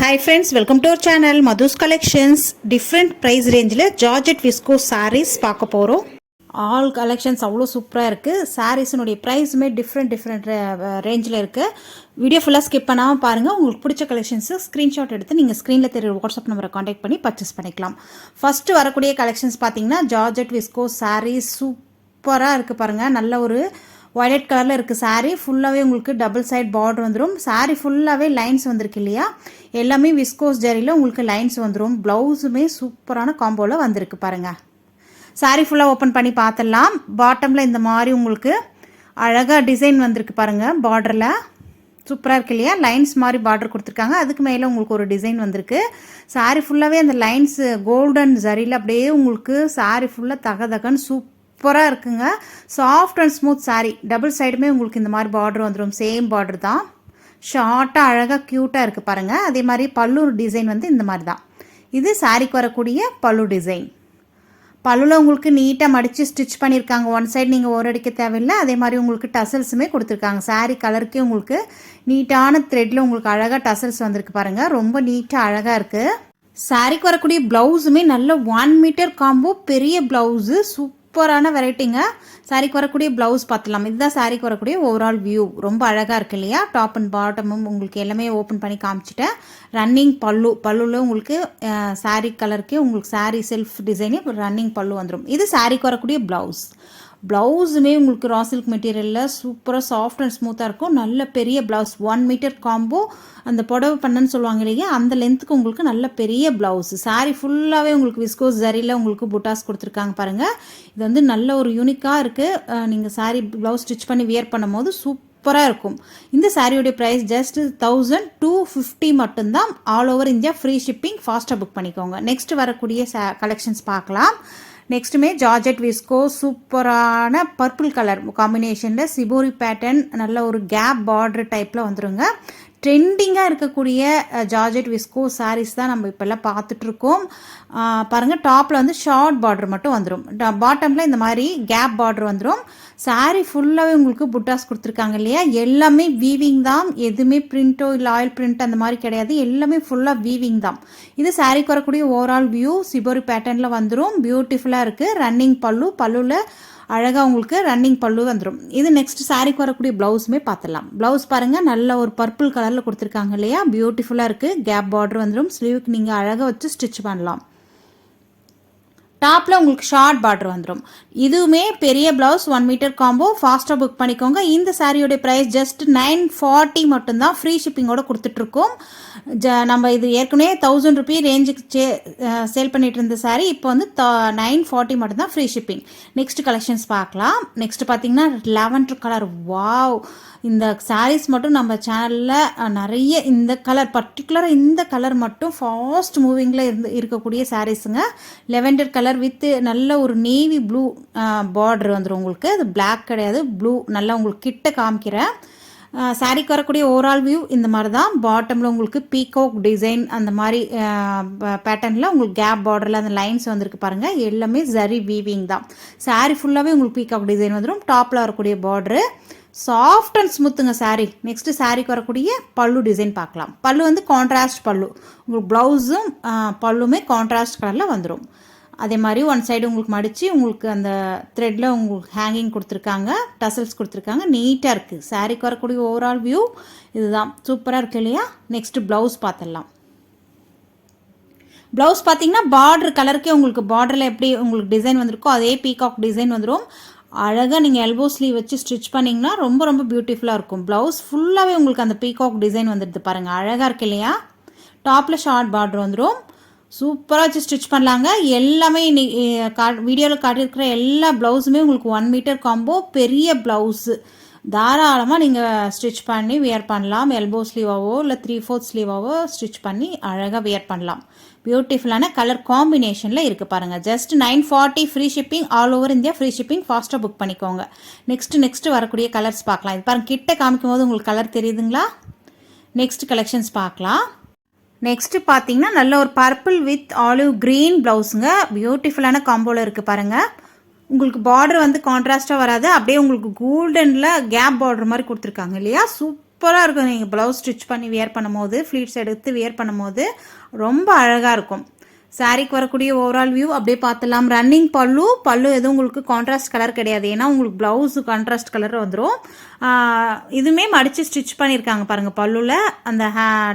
Hi friends, welcome to our channel Madhu's Collections. Different price range la Georgette viscose sarees பார்க்க போறோம். All collections அவ்வளோ சூப்பராக இருக்குது. சாரீஸினுடைய ப்ரைஸுமே different ரேஞ்சில் இருக்குது. வீடியோ ஃபுல்லாக ஸ்கிப் பண்ணாமல் பாருங்கள். உங்களுக்கு பிடிச்ச கலெக்ஷன்ஸு ஸ்க்ரீன்ஷாட் எடுத்து நீங்கள் ஸ்க்ரீனில் தெரியுற வாட்ஸ்அப் நம்பரை காண்டாக்ட் பண்ணி பர்ச்சேஸ் பண்ணிக்கலாம். ஃபஸ்ட்டு வரக்கூடிய கலெக்ஷன்ஸ் பார்த்தீங்கன்னா ஜார்ஜெட் விஸ்கோஸ் சாரீஸ் சூப்பராக இருக்குது பாருங்கள். நல்ல ஒரு வயலட் கலரில் இருக்குது சாரீ. ஃபுல்லாகவே உங்களுக்கு டபுள் சைட் பார்டர் வந்துடும். சாரீ ஃபுல்லாகவே லைன்ஸ் வந்திருக்கு இல்லையா, எல்லாமே விஸ்கோஸ் ஜரியில் உங்களுக்கு லைன்ஸ் வந்துடும். ப்ளவுஸுமே சூப்பரான காம்போவில் வந்திருக்கு பாருங்கள். சாரீ ஃபுல்லாக ஓப்பன் பண்ணி பார்த்துடலாம். பாட்டமில் இந்த மாதிரி உங்களுக்கு அழகாக டிசைன் வந்திருக்கு பாருங்கள். பார்டரில் சூப்பராக இருக்கு இல்லையா, லைன்ஸ் மாதிரி பார்டர் கொடுத்துருக்காங்க. அதுக்கு மேலே உங்களுக்கு ஒரு டிசைன் வந்திருக்கு. சாரீ ஃபுல்லாகவே அந்த லைன்ஸ் கோல்டன் ஜரியில் அப்படியே உங்களுக்கு சாரீ ஃபுல்லாக தகன்னு சூப்பராக இருக்குங்க. Soft and smooth sari. Double சைடுமே உங்களுக்கு இந்த மாதிரி பார்டர் வந்துடும். சேம் பார்டர் தான். ஷார்ட்டாக அழகாக க்யூட்டாக இருக்குது பாருங்கள். அதே மாதிரி பல்லு டிசைன் வந்து இந்த மாதிரி தான். இது சாரீக்கு வரக்கூடிய பல்லு டிசைன். பல்லுவில் உங்களுக்கு நீட்டாக மடித்து ஸ்டிச் பண்ணியிருக்காங்க. ஒன் சைடு நீங்கள் ஓரடிக்க தேவையில்லை. அதே மாதிரி உங்களுக்கு டசல்ஸுமே கொடுத்துருக்காங்க. சாரீ கலருக்கே உங்களுக்கு நீட்டான த்ரெட்டில் உங்களுக்கு அழகாக டசல்ஸ் வந்திருக்கு பாருங்கள். ரொம்ப நீட்டாக அழகாக இருக்குது. சாரீக்கு வரக்கூடிய ப்ளவுஸுமே நல்ல 1 மீட்டர் காம்போ பெரிய ப்ளவுஸு. சூப்பரான வெரைட்டிங்க. சாரீக்கு வரக்கூடிய ப்ளவுஸ் பார்த்துலாம். இதுதான் சாரீக்கு வரக்கூடிய ஓவரால் வியூ. ரொம்ப அழகாக இருக்குது இல்லையா. டாப் அண்ட் பாட்டமும் உங்களுக்கு எல்லாமே ஓப்பன் பண்ணி காமிச்சிட்டேன். ரன்னிங் பல்லுவில் உங்களுக்கு சாரீ கலருக்கே உங்களுக்கு சாரீ செல்ஃப் டிசைனே ரன்னிங் பல்லு வந்துடும். இது சாரீக்கு வரக்கூடிய ப்ளவுஸுமே உங்களுக்கு ரா சில்க் மெட்டீரியலில் சூப்பராக சாஃப்ட் அண்ட் ஸ்மூத்தாக இருக்கும். நல்ல பெரிய ப்ளவுஸ் 1 மீட்டர் காம்போ. அந்த புடவை பண்ணன்னு சொல்லுவாங்க இல்லையா, அந்த லென்த்துக்கு உங்களுக்கு நல்ல பெரிய ப்ளவுஸ். சாரீ ஃபுல்லாகவே உங்களுக்கு விஸ்கோஸ் ஜரியில் உங்களுக்கு புட்டாஸ் கொடுத்துருக்காங்க பாருங்கள். இது வந்து நல்ல ஒரு யூனிக்காக இருக்குது. நீங்கள் சாரீ ப்ளவுஸ் ஸ்டிச் பண்ணி வியர் பண்ணும் போது சூப்பராக இருக்கும். இந்த சாரியோடைய ப்ரைஸ் ஜஸ்ட் 1250 மட்டும்தான். All over India free shipping. ஃபாஸ்ட்டாக புக் பண்ணிக்கோங்க. நெக்ஸ்ட் வரக்கூடிய கலெக்ஷன்ஸ் பார்க்கலாம். நெக்ஸ்ட்டுமே ஜார்ஜெட் விஸ்கோ சூப்பரான பர்பிள் கலர் காம்பினேஷனில் சிபோரி பேட்டர்ன் நல்ல ஒரு கேப் பார்டர் டைப்பில் வந்துருங்க. ட்ரெண்டிங்காக இருக்கக்கூடிய ஜார்ஜெட் விஸ்கோ சாரீஸ் தான் நம்ம இப்போல்லாம் பார்த்துட்ருக்கோம் பாருங்கள். டாப்பில் வந்து ஷார்ட் பார்டர் மட்டும் வந்துடும். பாட்டமில் இந்த மாதிரி கேப் பார்டர் வந்துடும். சாரீ ஃபுல்லாகவே உங்களுக்கு புட்டாஸ் கொடுத்துருக்காங்க இல்லையா. எல்லாமே வீவிங் தான். எதுவுமே பிரிண்ட்டோ இல்லை ஆயில் பிரிண்ட் அந்த மாதிரி கிடையாது. எல்லாமே ஃபுல்லாக வீவிங் தான். இது சாரீக்கு வரக்கூடிய ஓவரால் வியூ சிபோரி பேட்டர்னில் வந்துடும். பியூட்டிஃபுல்லாக இருக்குது. ரன்னிங் பல்லுவில் அழகாக உங்களுக்கு ரன்னிங் பல்லு வந்துடும். இது நெக்ஸ்ட் சாரீக்கு வரக்கூடிய ப்ளவுஸுமே பார்த்துடலாம். ப்ளவுஸ் பாருங்கள், நல்ல ஒரு பர்பிள் கலரில் கொடுத்துருக்காங்க இல்லையா. பியூட்டிஃபுல்லாக இருக்குது. கேப் பார்டர் வந்துடும். ஸ்லீவுக்கு நீங்கள் அழகாக வச்சு ஸ்டிச் பண்ணலாம். டாப்பில் உங்களுக்கு ஷார்ட் பார்டர் வந்துடும். இதுவுமே பெரிய ப்ளவுஸ் 1 மீட்டர் காம்போ. ஃபாஸ்ட்டாக புக் பண்ணிக்கோங்க. இந்த சாரியோடைய ப்ரைஸ் ஜஸ்ட் 940 மட்டும்தான். ஃப்ரீ ஷிப்பிங்கோடு கொடுத்துட்ருக்கோம். நம்ம இது ஏற்கனவே 1000 ரூபீ ரேஞ்சுக்கு சேல் பண்ணிட்டு இருந்த சாரீ இப்போ வந்து 940 மட்டும்தான் ஃப்ரீ ஷிப்பிங். நெக்ஸ்ட் கலெக்ஷன்ஸ் பார்க்கலாம். நெக்ஸ்ட் பார்த்தீங்கன்னா லெவன்டர் கலர். வாவ், இந்த சாரீஸ் மட்டும் நம்ம சேனலில் நிறைய இந்த கலர் பர்டிகுலராக இந்த கலர் மட்டும் ஃபாஸ்ட் மூவிங்கில் இருக்கக்கூடிய சாரீஸுங்க. லெவெண்டர் கலர் வித் நல்ல ஒரு நேவி ப்ளூ பார்டர் வந்துடும் உங்களுக்கு. அது பிளாக் கிடையாது, ப்ளூ. நல்லா உங்களுக்கு கிட்ட காமிக்கிறேன். சாரீக்கு வரக்கூடிய ஓவரால் வியூ இந்த மாதிரி தான். பாட்டமில் உங்களுக்கு பீகாக் டிசைன் அந்த மாதிரி பேட்டர்னில் உங்களுக்கு கேப் பார்டரில் அந்த லைன்ஸ் வந்திருக்கு பாருங்கள். எல்லாமே ஜரி வீவிங் தான். சாரீ ஃபுல்லாகவே உங்களுக்கு பீகாக் டிசைன் வந்துடும். டாப்பில் வரக்கூடிய பார்டரு சாஃப்ட் அண்ட் ஸ்மூத்துங்க சாரீ. நெக்ஸ்ட்டு சாரீக்கு வரக்கூடிய பல்லு டிசைன் பார்க்கலாம். பல்லு வந்து கான்ட்ராஸ்ட் பல்லு. உங்களுக்கு ப்ளவுஸும் பல்லுமே கான்ட்ராஸ்ட் கலரில் வந்துடும். அதே மாதிரி ஒன் சைடு உங்களுக்கு மடித்து உங்களுக்கு அந்த த்ரெட்டில் உங்களுக்கு ஹேங்கிங் கொடுத்துருக்காங்க, டசல்ஸ் கொடுத்துருக்காங்க. நீட்டாக இருக்குது. சாரீக்கு வரக்கூடிய ஓவரால் வியூ இதுதான். சூப்பராக இருக்குது இல்லையா. நெக்ஸ்ட்டு ப்ளவுஸ் பார்த்துடலாம். ப்ளவுஸ் பார்த்தீங்கன்னா பார்டர் கலருக்கே உங்களுக்கு பார்டரில் எப்படி உங்களுக்கு டிசைன் வந்திருக்கோ அதே பீகாக் டிசைன் வந்துடும். அழகாக நீங்கள் எல்போ ஸ்லீவ் வச்சு ஸ்டிச் பண்ணிங்கன்னா ரொம்ப ரொம்ப பியூட்டிஃபுல்லாக இருக்கும். ப்ளவுஸ் ஃபுல்லாகவே உங்களுக்கு அந்த பீகாக் டிசைன் வந்துடுது பாருங்கள். அழகாக இருக்கு இல்லையா. டாப்பில் ஷார்ட் பார்டர் வந்துடும். சூப்பராக வச்சு ஸ்டிச் பண்ணலாங்க. எல்லாமே வீடியோவில் காட்டியிருக்கிற எல்லா ப்ளவுஸுமே உங்களுக்கு 1 மீட்டர் காம்போ பெரிய ப்ளவுஸு. தாராளமாக நீங்கள் ஸ்டிச் பண்ணி வியர் பண்ணலாம். எல்போ ஸ்லீவாவோ இல்லை 3/4 ஸ்லீவாவோ ஸ்டிச் பண்ணி அழகாக வியர் பண்ணலாம். பியூட்டிஃபுல்லான கலர் காம்பினேஷனில் இருக்குது பாருங்கள். Just 940 free shipping. All over India free shipping. ஃபாஸ்ட்டாக புக் பண்ணிக்கோங்க. நெக்ஸ்ட்டு வரக்கூடிய கலர்ஸ் பார்க்கலாம். இது பாருங்கள், கிட்ட காமிக்கும் போது உங்களுக்கு கலர் தெரியுதுங்களா. நெக்ஸ்ட் கலெக்ஷன்ஸ் பார்க்கலாம். நெக்ஸ்ட்டு பார்த்தீங்கன்னா நல்ல ஒரு பர்பிள் வித் ஆலிவ் க்ரீன் ப்ளவுஸுங்க. பியூட்டிஃபுல்லான காம்போவில் இருக்குது பாருங்கள். உங்களுக்கு பார்டர் வந்து கான்ட்ராஸ்ட்டாக வராது. அப்படியே உங்களுக்கு கோல்டனில் கேப் பார்டர் மாதிரி கொடுத்துருக்காங்க இல்லையா. சூப்பர் சூப்பராக இருக்கும். நீங்கள் ப்ளவுஸ் ஸ்டிச் பண்ணி வியர் பண்ணும்போது, ஃப்ளீட்ஸ் எடுத்து வியர் பண்ணும்போது ரொம்ப அழகாக இருக்கும். சாரீக்கு வரக்கூடிய ஓவரால் வியூ அப்படியே பார்த்துலாம். ரன்னிங் பல்லு எதுவும் உங்களுக்கு கான்ட்ராஸ்ட் கலர் கிடையாது, ஏன்னா உங்களுக்கு ப்ளவுஸு கான்ட்ராஸ்ட் கலர் வந்துடும். இதுவுமே மடித்து ஸ்டிச் பண்ணியிருக்காங்க பாருங்கள். பல்லுவில் அந்த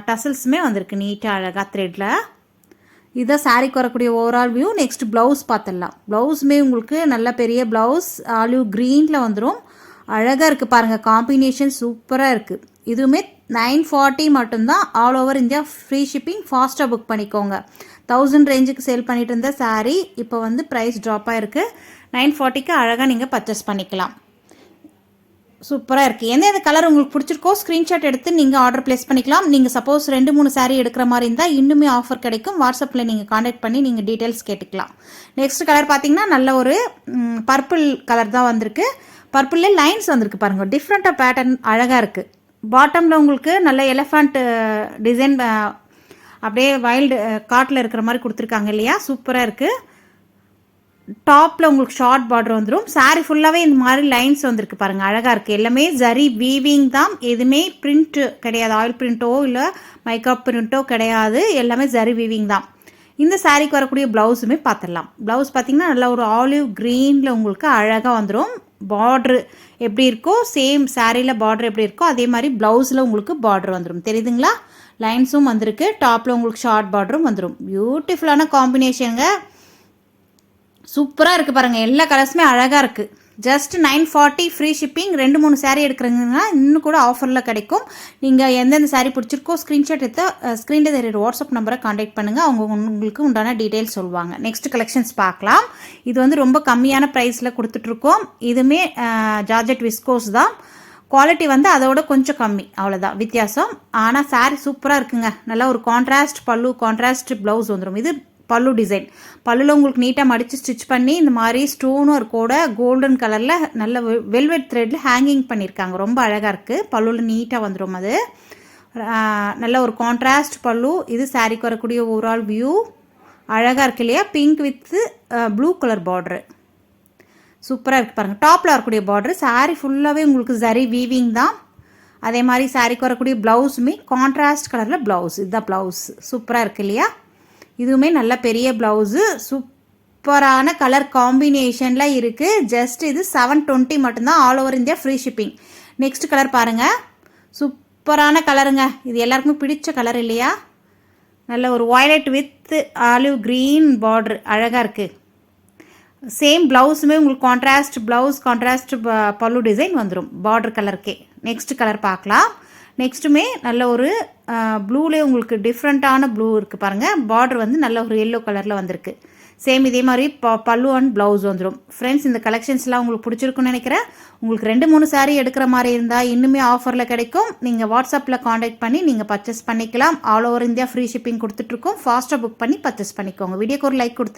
டசல்ஸுமே வந்திருக்கு நீட்டாக அழகாக த்ரெட்டில். இதுதான் சாரீக்கு வரக்கூடிய ஓவரால் வியூ. நெக்ஸ்ட் ப்ளவுஸ் பார்த்துடலாம். ப்ளவுஸுமே உங்களுக்கு நல்ல பெரிய ப்ளவுஸ் ஆலிவ் க்ரீனில் வந்துடும். அழகாக இருக்குது பாருங்கள், காம்பினேஷன் சூப்பராக இருக்குது. இதுவுமே 940 மட்டும்தான். All over India free shipping. ஃபாஸ்ட்டாக புக் பண்ணிக்கோங்க. 1000 ரேஞ்சுக்கு சேல் பண்ணிட்டு இருந்த சாரீ இப்போ வந்து ப்ரைஸ் ட்ராப் ஆகிருக்கு. 940க்கு அழகாக நீங்கள் பர்ச்சேஸ் பண்ணிக்கலாம். சூப்பராக இருக்குது. எந்தெந்த கலர் உங்களுக்கு பிடிச்சிருக்கோ ஸ்க்ரீன்ஷாட் எடுத்து நீங்கள் ஆர்டர் ப்ளேஸ் பண்ணிக்கலாம். நீங்கள் சப்போஸ் 2-3 சாரீ எடுக்கிற மாதிரி இருந்தால் இன்னுமே ஆஃபர் கிடைக்கும். வாட்ஸ்அப்பில் நீங்கள் காண்டாக்ட் பண்ணி நீங்கள் டீட்டெயில்ஸ் கேட்டுக்கலாம். நெக்ஸ்ட் கலர் பார்த்தீங்கன்னா நல்ல ஒரு பர்பிள் கலர் தான் வந்திருக்கு. பர்பிள்ல லைன்ஸ் வந்திருக்கு பாருங்கள், டிஃப்ரெண்ட்டாக பேட்டர்ன் அழகாக இருக்குது. பாட்டமில் உங்களுக்கு நல்ல எலிஃபண்ட் டிசைன் அப்படியே வைல்டு காட்டில் இருக்கிற மாதிரி கொடுத்துருக்காங்க இல்லையா, சூப்பராக இருக்குது. டாப்பில் உங்களுக்கு ஷார்ட் பார்டர் வந்துடும். சாரீ ஃபுல்லாகவே இந்த மாதிரி லைன்ஸ் வந்திருக்கு பாருங்கள், அழகாக இருக்குது. எல்லாமே ஜரி வீவிங் தான், எதுவுமே பிரிண்ட்டு கிடையாது. ஆயில் பிரிண்ட்டோ இல்லை மைக்கப் பிரிண்ட்டோ கிடையாது, எல்லாமே ஜரி வீவிங் தான். இந்த சாரீக்கு வரக்கூடிய ப்ளவுஸுமே பார்த்துடலாம். ப்ளவுஸ் பார்த்திங்கன்னா நல்ல ஒரு ஆலிவ் க்ரீனில் உங்களுக்கு அழகாக வந்துடும். பார்ட்ரு எப்படி இருக்கோ சேம் சாரியில் பார்டர் எப்படி இருக்கோ அதே மாதிரி ப்ளவுஸில் உங்களுக்கு பார்டர் வந்துடும். தெரியுதுங்களா? லைன்ஸும் வந்திருக்கு. டாப்பில் உங்களுக்கு ஷார்ட் பார்டரும் வந்துடும். பியூட்டிஃபுல்லான காம்பினேஷனுங்க, சூப்பராக இருக்குது பாருங்கள். எல்லா கலர்ஸுமே அழகாக இருக்குது. Just 940 free shipping. 2-3 சாரீ எடுக்கிறீங்கன்னா இன்னும் கூட ஆஃபரில் கிடைக்கும். நீங்கள் எந்தெந்த சாரீ பிடிச்சிருக்கோ ஸ்க்ரீன்ஷாட் எடுத்து ஸ்க்ரீனில் தெரியுற வாட்ஸ்அப் நம்பரை காண்டாக்ட் பண்ணுங்கள். அவங்க உங்களுக்கு உண்டான டீட்டெயில்ஸ் சொல்லுவாங்க. நெக்ஸ்ட் கலெக்ஷன்ஸ் பார்க்கலாம். இது வந்து ரொம்ப கம்மியான ப்ரைஸில் கொடுத்துட்ருக்கோம். இதுவுமே ஜார்ஜெட் விஸ்கோஸ் தான். குவாலிட்டி வந்து அதோட கொஞ்சம் கம்மி, அவ்வளோதான் வித்தியாசம். ஆனால் சாரீ சூப்பராக இருக்குங்க. நல்லா ஒரு கான்ட்ராஸ்ட் பல்லு, கான்ட்ராஸ்ட் ப்ளவுஸ் வந்துடும். இது பல்லு டிசைன். பல்லுவில் உங்களுக்கு நீட்டாக மடித்து ஸ்டிச் பண்ணி இந்த மாதிரி ஸ்டோனும் கூட கோல்டன் கலரில் நல்ல வெல்வெட் த்ரெட்டில் ஹேங்கிங் பண்ணியிருக்காங்க. ரொம்ப அழகாக இருக்குது. பல்லுவில் நீட்டாக வந்துடும். அது நல்ல ஒரு கான்ட்ராஸ்ட் பல்லு. இது சாரீக்கு வரக்கூடிய ஓவரால் வியூ அழகாக இருக்கு இல்லையா? Pink with blue colour border சூப்பராக இருக்குது பாருங்கள். டாப்பில் வரக்கூடிய பார்டரு. சாரீ ஃபுல்லாகவே உங்களுக்கு ஜரி வீவிங் தான். அதே மாதிரி சாரீக்கு வரக்கூடிய ப்ளவுஸுமே கான்ட்ராஸ்ட் கலரில் ப்ளவுஸ். இதுதான் ப்ளவுஸ். சூப்பராக இருக்குது இல்லையா? இதுவுமே நல்ல பெரிய ப்ளவுஸு, சூப்பரான கலர் காம்பினேஷனில் இருக்குது. ஜஸ்ட் இது 720 மட்டும்தான். All over India free shipping. Next colour பாருங்கள், சூப்பரான கலருங்க. இது எல்லாருக்குமே பிடிச்ச கலர் இல்லையா? நல்ல ஒரு violet with olive green border அழகாக இருக்குது. சேம் ப்ளவுஸுமே உங்களுக்கு கான்ட்ராஸ்ட் ப்ளவுஸ், கான்ட்ராஸ்ட் பல்லு டிசைன் வந்துடும் பார்டர் கலருக்கே. நெக்ஸ்ட் கலர் பார்க்கலாம். நெக்ஸ்ட்டுமே நல்ல ஒரு ப்ளூலே உங்களுக்கு டிஃப்ரெண்ட்டான ப்ளூ இருக்குது பாருங்கள். பார்டர் வந்து நல்ல ஒரு எல்லோ கலரில் வந்திருக்கு. சேம் இதே மாதிரி பல்லு அண்ட் ப்ளவுஸ் வந்துடும். ஃப்ரெண்ட்ஸ், இந்த கலெக்ஷன்ஸ்லாம் உங்களுக்கு பிடிச்சிருக்குன்னு நினைக்கிறேன். உங்களுக்கு 2-3 சாரீ எடுக்கிற மாதிரி இருந்தால் இன்னுமே ஆஃபரில் கிடைக்கும். நீங்கள் வாட்ஸ்அப்பில் காண்டாக்ட் பண்ணி நீங்கள் பர்ச்சேஸ் பண்ணிக்கலாம். All over India free shipping கொடுத்துட்ருக்கோம். ஃபாஸ்ட்டாக புக் பண்ணி பர்ச்சேஸ் பண்ணிக்கோங்க. வீடியோக்கு ஒரு லைக் கொடுத்து